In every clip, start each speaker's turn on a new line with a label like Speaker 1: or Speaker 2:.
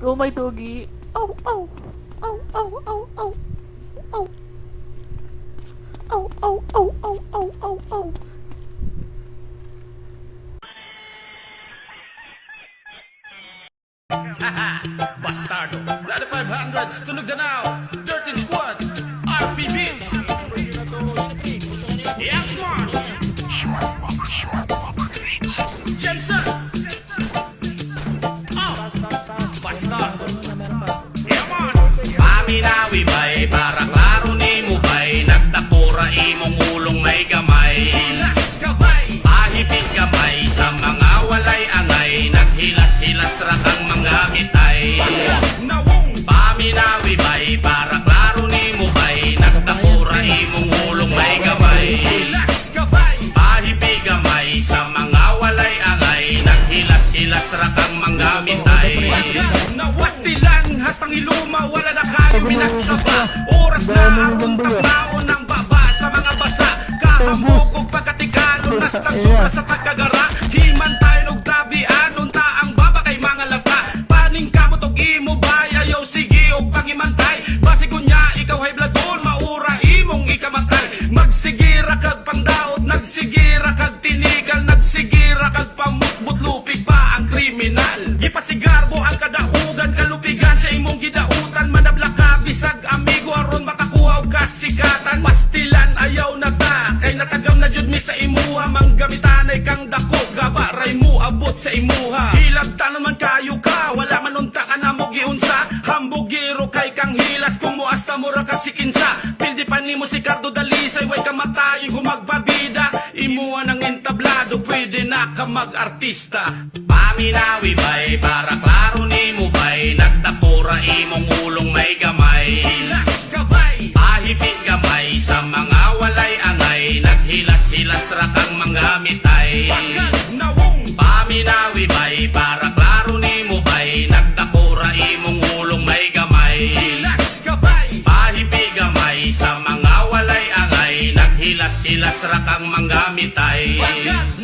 Speaker 1: Go my doggy. Ow, ow. Ow, ow, ow, ow. Ow. Ow, ow, ow, ow, ow, ow, ow.
Speaker 2: Bastardo. Bloody 500s, tunog na now. 13 squad. RP Beats. Yes, man. Jensen. Oh. Bastardo. Yeah, man. Paminawi bay, para klaro ni mo bay. Nagtakura imong ulong may gamay. Hilas gabay. Pahipit gamay sa mga walay angay. Naghilas-hilas rakang mga mitay. Paminawi bay, para klaro ni mo bay. Nagtakura imong ulong may gamay. Hilas gabay. Pahipit gamay sa mga walay angay. Naghilas-hilas rakang mga mitay. Nawastilan, hastang iluma, wala na kayo minagsaba. Oras na aron tagnaon ng baba sa mga basa. Kahamog o pagkatikano, nastang sobra sa pagkagara. Himan tayo nung tabian, unta ang baba kay mga lapa. Paning kamot og imo bay, ayaw sige og pangimantay. Basi kunya, ikaw hay bladon, maura imong ikamatay. Magsigira kag pandaot, nagsigira kag tinigal, nagsigira kag pamukbot, lupig pa ang kriminal. Gipasigarbo ang kadaugan, kalupigan sa imong gidautan. Manabla ka, bisag amigo, aron makakuha og kasikatan. Pastilan ayaw na ta, kay natagam na jud mi sa imuha. Manggamitanay kang dako, gabaray mo abot sa imuha. Hilabtan naman kayo ka, wala man unta ka na mo giunsa. Hambugiro kay kang hilas, kung muasta mo ra kag sikinsa. Pildi pa nimo si Cardo Dalisay, way kamatayin kung magbabida. Imuha ng entablado, pwede na ka mag-artista. Paminawi bay, para klaro ni mo bay. Nagtakura imong ulong may gamay. Hilas gabay. Pahipit gamay sa mga walay angay. Naghilas-hilas rakang mga mitay. Paminawi bay, para klaro ni mo bay. Nagtakura imong ulong may gamay. Hilas gabay. Pahipit gamay sa mga walay angay. Naghilas-hilas rakang mga mitay.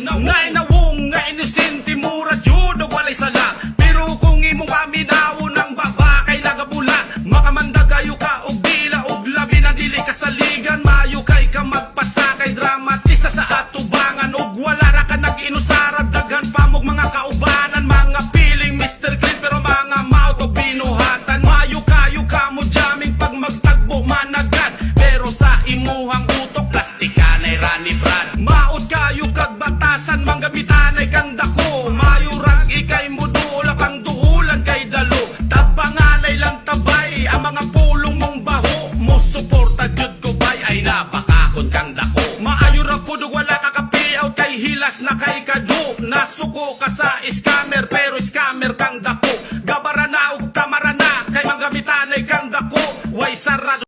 Speaker 2: Ngay nawong nga inosente mura jud og walay sala. Pero kung imong paminaw ng baba kay nagabula, makamanda kayo ka og dila og labi na dili kasaligan. Mayo kay ka magpasakay, dramatista sa atubangan. Og wala ra ka nag-inusara, daghan pa mog mga kaubanan. Mga piling Mr. Clean pero mga mouth og binuhatan. Mayo kayo ka mo jamming pag magtagbo managad. Pero sa imuhang utok plastikanay rani brad. Maot kayo kag batasan, manggamitanay kang dako. Mayo rag ikay mo duol kang duulan kay dalo. Tabanganay lang tabay ang mga pulong mong baho. Mo suporta jud ko bay, ay napakahon kang dako. Maayo ra pud og wala ka kapiaw kay hilas na kay kado. Nasuko ka sa scammer pero scammer kang dako. Gabara na og tamara na kay manggamitanay kang dako. Way sarado